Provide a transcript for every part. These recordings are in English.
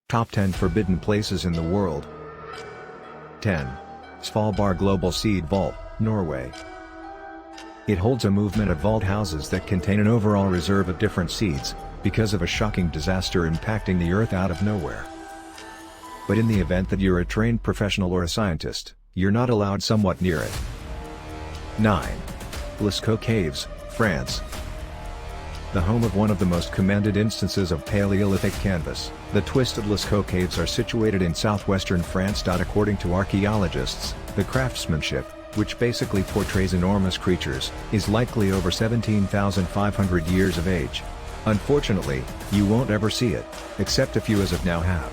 Top 10 Forbidden Places in the World. 10. Svalbard Global Seed Vault, Norway. It holds a movement of vault houses that contain an overall reserve of different seeds, because of a shocking disaster impacting the Earth out of nowhere. But in the event that you're a trained professional or a scientist, you're not allowed somewhat near it. 9. Lascaux Caves, France. The home of one of the most commended instances of Paleolithic canvas, the Twisted Lascaux Caves are situated in southwestern France. According to archaeologists, the craftsmanship, which basically portrays enormous creatures, is likely over 17,500 years of age. Unfortunately, you won't ever see it, except a few as of now have.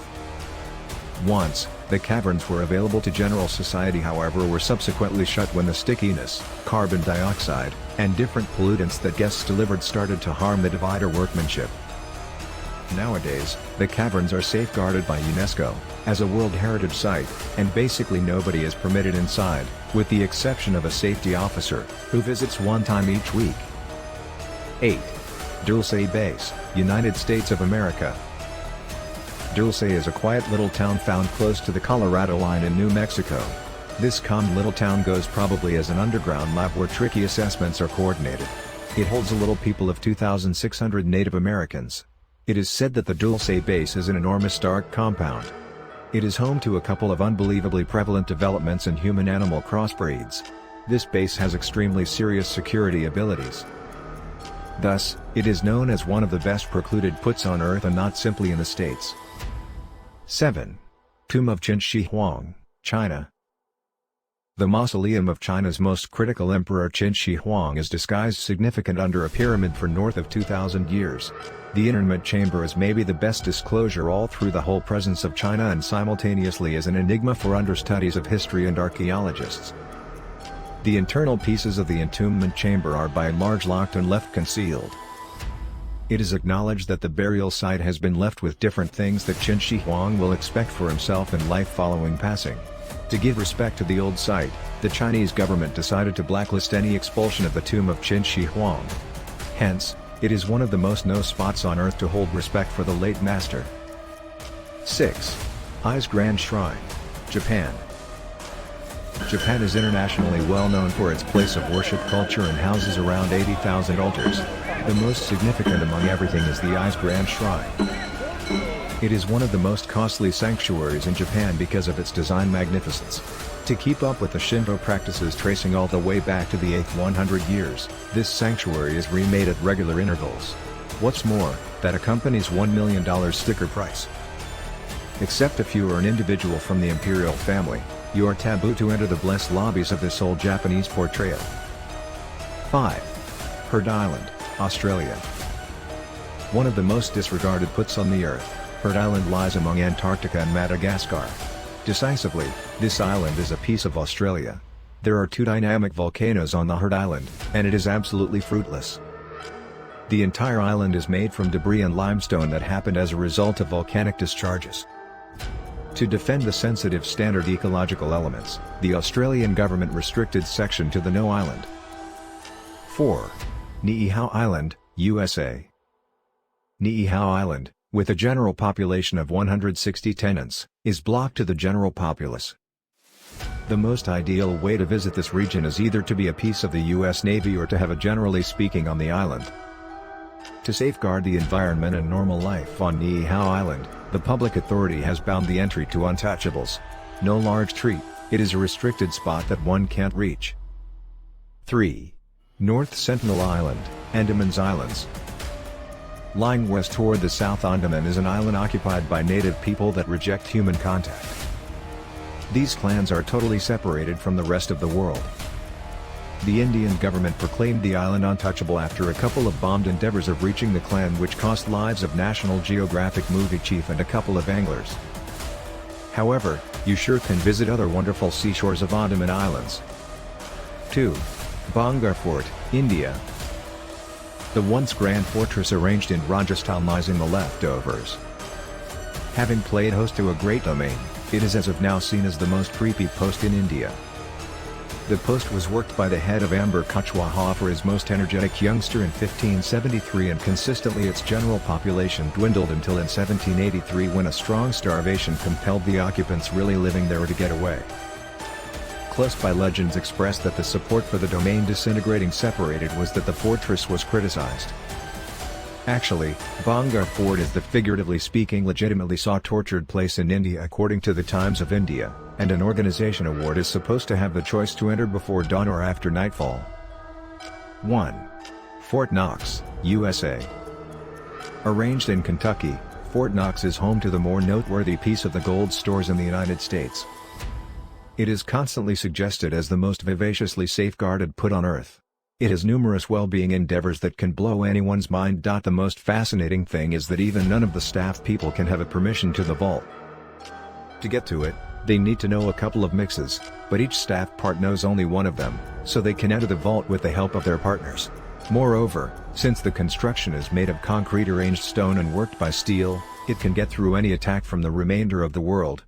Once, the caverns were available to general society, however were subsequently shut when the stickiness, carbon dioxide, and different pollutants that guests delivered started to harm the divider workmanship. Nowadays, the caverns are safeguarded by UNESCO, as a World Heritage Site, and basically nobody is permitted inside, with the exception of a safety officer, who visits one time each week. 8. Dulce Base, United States of America. Dulce is a quiet little town found close to the Colorado line in New Mexico. This calm little town goes probably as an underground lab where tricky assessments are coordinated. It holds a little people of 2,600 Native Americans. It is said that the Dulce Base is an enormous dark compound. It is home to a couple of unbelievably prevalent developments in human-animal crossbreeds. This base has extremely serious security abilities. Thus, it is known as one of the best precluded puts on Earth, and not simply in the States. 7. Tomb of Qin Shi Huang, China. The mausoleum of China's most critical emperor Qin Shi Huang is disguised significant under a pyramid for north of 2,000 years. The interment chamber is maybe the best disclosure all through the whole presence of China, and simultaneously is an enigma for understudies of history and archaeologists. The internal pieces of the entombment chamber are by and large locked and left concealed. It is acknowledged that the burial site has been left with different things that Qin Shi Huang will expect for himself in life following passing. To give respect to the old site, the Chinese government decided to blacklist any expulsion of the tomb of Qin Shi Huang. Hence, it is one of the most known spots on Earth to hold respect for the late master. 6. Ai's Grand Shrine, Japan. Japan is internationally well known for its place of worship culture and houses around 80,000 altars. The most significant among everything is the Ai's Grand Shrine. It is one of the most costly sanctuaries in Japan because of its design magnificence. To keep up with the Shinto practices tracing all the way back to the 8th 100 years, this sanctuary is remade at regular intervals. What's more, that accompanies $1 million sticker price. Except if you are an individual from the imperial family, you are taboo to enter the blessed lobbies of this old Japanese portrayal. 5. Heard Island, Australia. One of the most disregarded puts on the Earth, Heard Island lies among Antarctica and Madagascar. Decisively, this island is a piece of Australia. There are 2 dynamic volcanoes on the Heard Island, and it is absolutely fruitless. The entire island is made from debris and limestone that happened as a result of volcanic discharges. To defend the sensitive standard ecological elements, the Australian government restricted section to the No Island. 4. Niihau Island, USA. Niihau Island, with a general population of 160 tenants, is blocked to the general populace. The most ideal way to visit this region is either to be a piece of the US Navy or to have a generally speaking on the island. To safeguard the environment and normal life on Niihau Island, the public authority has bound the entry to untouchables. No large tree, it is a restricted spot that one can't reach. 3. North Sentinel Island, Andaman's Islands. Lying west toward the South Andaman is an island occupied by native people that reject human contact. These clans are totally separated from the rest of the world. The Indian government proclaimed the island untouchable after a couple of bombed endeavors of reaching the clan, which cost lives of National Geographic movie chief and a couple of anglers. However, you sure can visit other wonderful seashores of Andaman Islands. 2. Bangar Fort, India. The once grand fortress arranged in Rajasthan lies in the leftovers. Having played host to a great domain, it is as of now seen as the most creepy post in India. The post was worked by the head of Amber Kuchwaha for his most energetic youngster in 1573, and consistently its general population dwindled until in 1783, when a strong starvation compelled the occupants really living there to get away. Close by legends expressed that the support for the domain disintegrating separated was that the fortress was criticized. Actually, Bangar Fort is the figuratively speaking legitimately tortured place in India according to the Times of India, and an organization award is supposed to have the choice to enter before dawn or after nightfall. 1. Fort Knox, USA. Arranged in Kentucky, Fort Knox is home to the more noteworthy piece of the gold stores in the United States. It is constantly suggested as the most vivaciously safeguarded put on Earth. It has numerous well-being endeavors that can blow anyone's mind. The most fascinating thing is that even none of the staff people can have a permission to the vault. To get to it, they need to know a couple of mixes, but each staff part knows only one of them, so they can enter the vault with the help of their partners. Moreover, since the construction is made of concrete arranged stone and worked by steel, it can get through any attack from the remainder of the world,